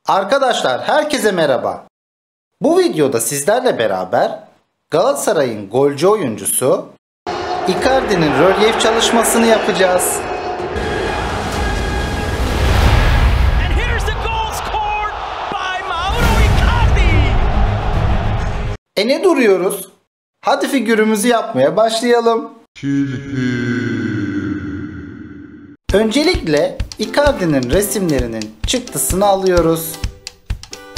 Arkadaşlar herkese merhaba. Bu videoda sizlerle beraber Galatasaray'ın golcü oyuncusu Icardi'nin rölyef çalışmasını yapacağız. Ne duruyoruz? Hadi figürümüzü yapmaya başlayalım. Öncelikle Icardi'nin resimlerinin çıktısını alıyoruz.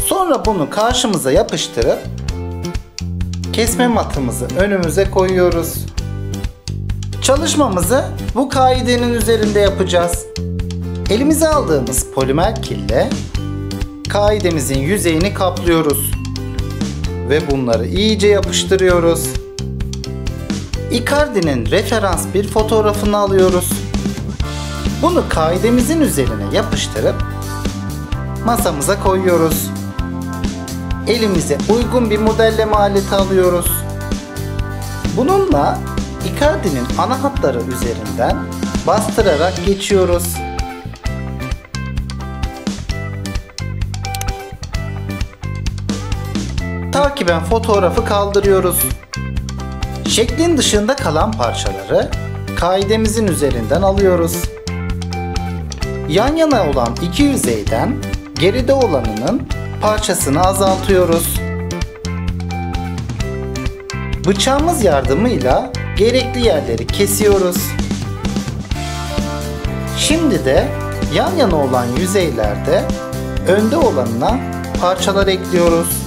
Sonra bunu karşımıza yapıştırıp kesme matımızı önümüze koyuyoruz. Çalışmamızı bu kaidenin üzerinde yapacağız. Elimize aldığımız polimer kille kaidemizin yüzeyini kaplıyoruz ve bunları iyice yapıştırıyoruz. Icardi'nin referans bir fotoğrafını alıyoruz. Bunu kaidemizin üzerine yapıştırıp masamıza koyuyoruz. Elimize uygun bir modelleme aleti alıyoruz. Bununla Icardi'nin ana hatları üzerinden bastırarak geçiyoruz. Takiben fotoğrafı kaldırıyoruz. Şeklin dışında kalan parçaları kaidemizin üzerinden alıyoruz. Yan yana olan iki yüzeyden geride olanının parçasını azaltıyoruz. Bıçağımız yardımıyla gerekli yerleri kesiyoruz. Şimdi de yan yana olan yüzeylerde önde olanına parçalar ekliyoruz.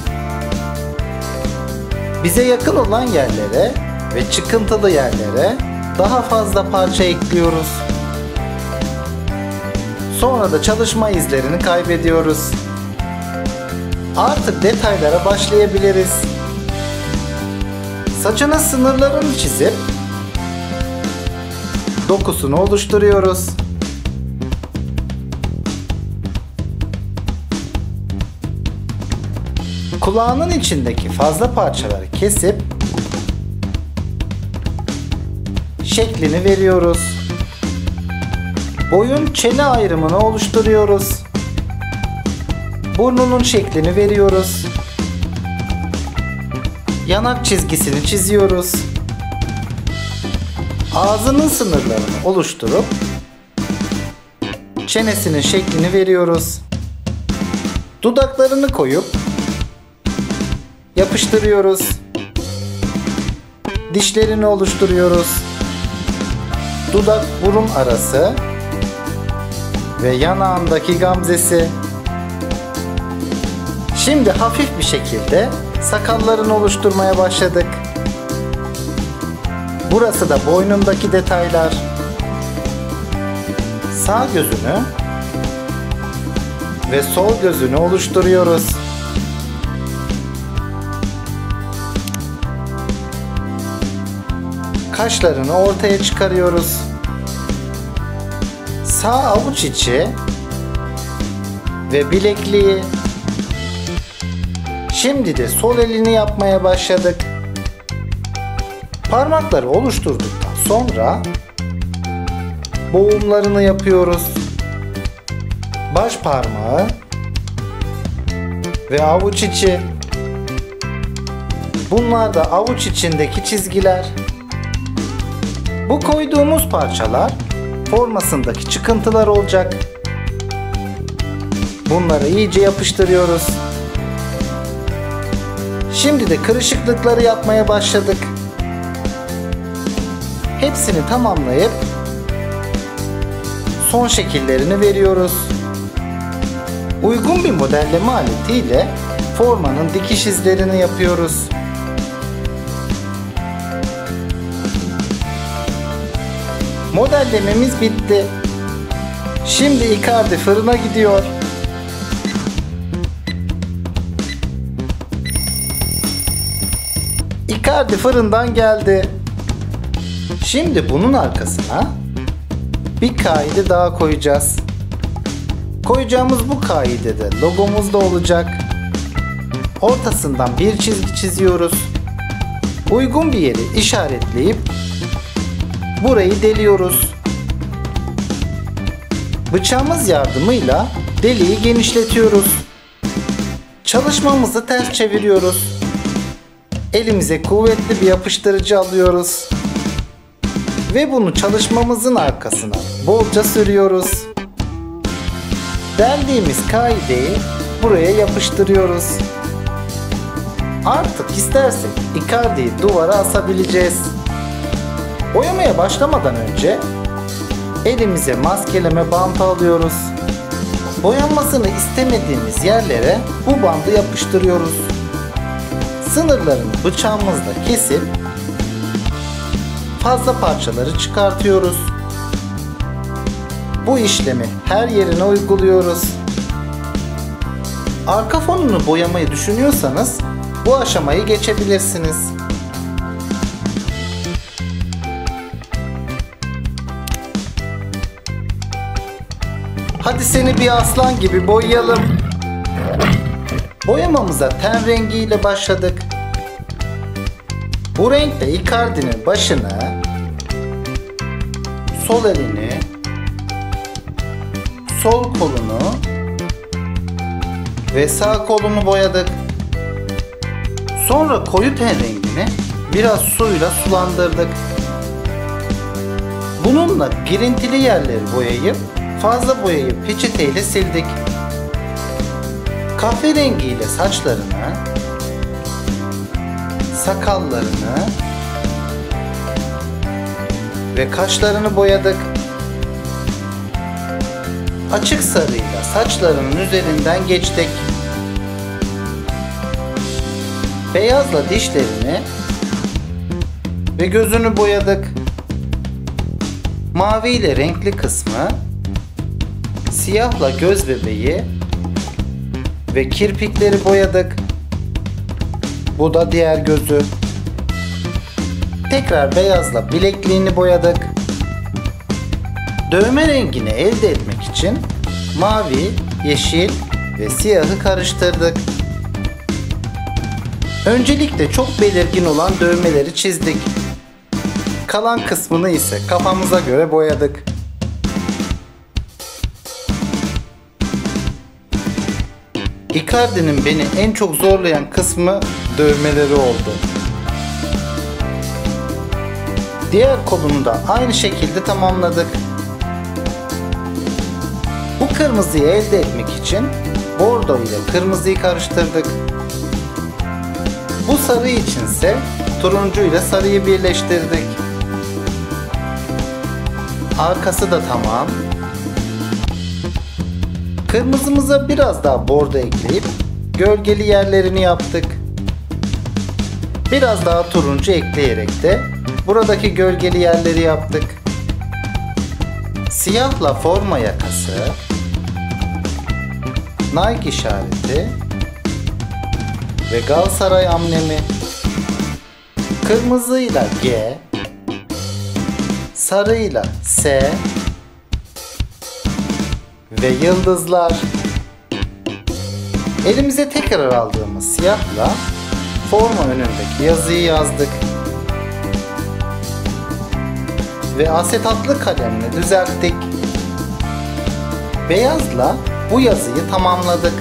Bize yakın olan yerlere ve çıkıntılı yerlere daha fazla parça ekliyoruz. Sonra da çalışma izlerini kaybediyoruz. Artık detaylara başlayabiliriz. Saçının sınırlarını çizip dokusunu oluşturuyoruz. Kulağının içindeki fazla parçaları kesip şeklini veriyoruz. Boyun çene ayrımını oluşturuyoruz. Burnunun şeklini veriyoruz. Yanak çizgisini çiziyoruz. Ağzının sınırlarını oluşturup çenesinin şeklini veriyoruz. Dudaklarını koyup yapıştırıyoruz. Dişlerini oluşturuyoruz. Dudak burun arası ve yanağındaki gamzesi. Şimdi hafif bir şekilde sakallarını oluşturmaya başladık. Burası da boynundaki detaylar. Sağ gözünü ve sol gözünü oluşturuyoruz. Kaşlarını ortaya çıkarıyoruz. Sağ avuç içi ve bilekliği. Şimdi de sol elini yapmaya başladık. Parmakları oluşturduktan sonra boğumlarını yapıyoruz. Baş parmağı ve avuç içi. Bunlar da avuç içindeki çizgiler. Bu koyduğumuz parçalar formasındaki çıkıntılar olacak. Bunları iyice yapıştırıyoruz. Şimdi de kırışıklıkları yapmaya başladık. Hepsini tamamlayıp son şekillerini veriyoruz. Uygun bir modelleme aletiyle formanın dikiş izlerini yapıyoruz. Modellememiz bitti. Şimdi Icardi fırına gidiyor. Icardi fırından geldi. Şimdi bunun arkasına bir kaide daha koyacağız. Koyacağımız bu kaidede logomuz da olacak. Ortasından bir çizgi çiziyoruz. Uygun bir yeri işaretleyip burayı deliyoruz. Bıçağımız yardımıyla deliği genişletiyoruz. Çalışmamızı ters çeviriyoruz. Elimize kuvvetli bir yapıştırıcı alıyoruz. Ve bunu çalışmamızın arkasına bolca sürüyoruz. Deldiğimiz kaideyi buraya yapıştırıyoruz. Artık istersek Icardi'yi duvara asabileceğiz. Boyamaya başlamadan önce elimize maskeleme bant alıyoruz. Boyanmasını istemediğimiz yerlere bu bandı yapıştırıyoruz. Sınırlarını bıçağımızla kesip fazla parçaları çıkartıyoruz. Bu işlemi her yerine uyguluyoruz. Arka fonunu boyamayı düşünüyorsanız bu aşamayı geçebilirsiniz. Hadi seni bir aslan gibi boyayalım. Boyamamıza ten rengiyle başladık. Bu renkle Icardi'nin başını, sol elini, sol kolunu ve sağ kolunu boyadık. Sonra koyu ten rengini biraz suyla sulandırdık. Bununla girintili yerleri boyayıp fazla boyayı peçeteyle sildik. Kahverengiyle saçlarını, sakallarını ve kaşlarını boyadık. Açık sarıyla saçlarının üzerinden geçtik. Beyazla dişlerini ve gözünü boyadık. Mavi ile renkli kısmı, siyahla göz bebeği ve kirpikleri boyadık. Bu da diğer gözü. Tekrar beyazla bilekliğini boyadık. Dövme rengini elde etmek için mavi, yeşil ve siyahı karıştırdık. Öncelikle çok belirgin olan dövmeleri çizdik. Kalan kısmını ise kafamıza göre boyadık. Icardi'nin beni en çok zorlayan kısmı dövmeleri oldu. Diğer kolunu da aynı şekilde tamamladık. Bu kırmızıyı elde etmek için bordo ile kırmızıyı karıştırdık. Bu sarı içinse turuncu ile sarıyı birleştirdik. Arkası da tamam. Kırmızımıza biraz daha bordo ekleyip gölgeli yerlerini yaptık. Biraz daha turuncu ekleyerek de buradaki gölgeli yerleri yaptık. Siyahla forma yakası, Nike işareti ve Galatasaray amblemi. Kırmızıyla G, sarıyla S ve yıldızlar. Elimize tekrar aldığımız siyahla forma önündeki yazıyı yazdık. Ve asetatlı kalemle düzelttik. Beyazla bu yazıyı tamamladık.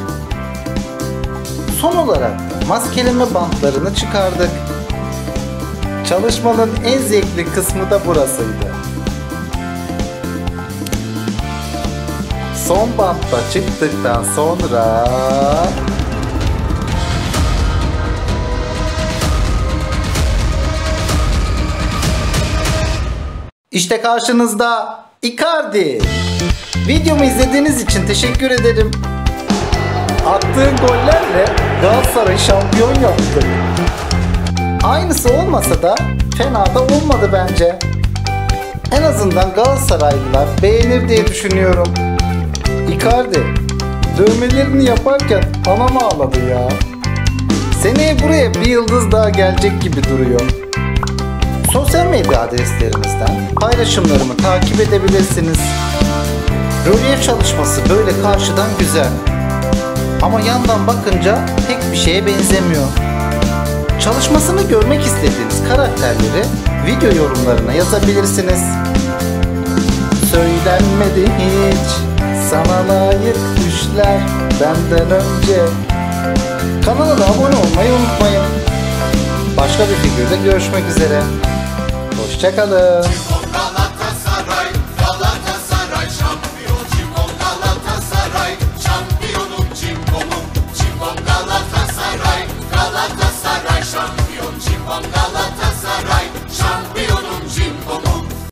Son olarak da maskeleme bantlarını çıkardık. Çalışmanın en zevkli kısmı da burasıydı. Son bantta çıktıktan sonra İşte karşınızda Icardi. Videomu izlediğiniz için teşekkür ederim. Attığın gollerle Galatasaray'ı şampiyon yaptı. Aynısı olmasa da fena da olmadı bence. En azından Galatasaraylılar beğenir diye düşünüyorum. Icardi, dövmelerini yaparken anam ağladı ya. Seneye buraya bir yıldız daha gelecek gibi duruyor. Sosyal medya adreslerimizden paylaşımlarımı takip edebilirsiniz. Rölyef çalışması böyle karşıdan güzel. Ama yandan bakınca pek bir şeye benzemiyor. Çalışmasını görmek istediğiniz karakterleri video yorumlarına yazabilirsiniz. Söylenmedi hiç sana layık düşler benden önce. Kanala da abone olmayı unutmayın. Başka bir figürde görüşmek üzere. Hoşça kalın.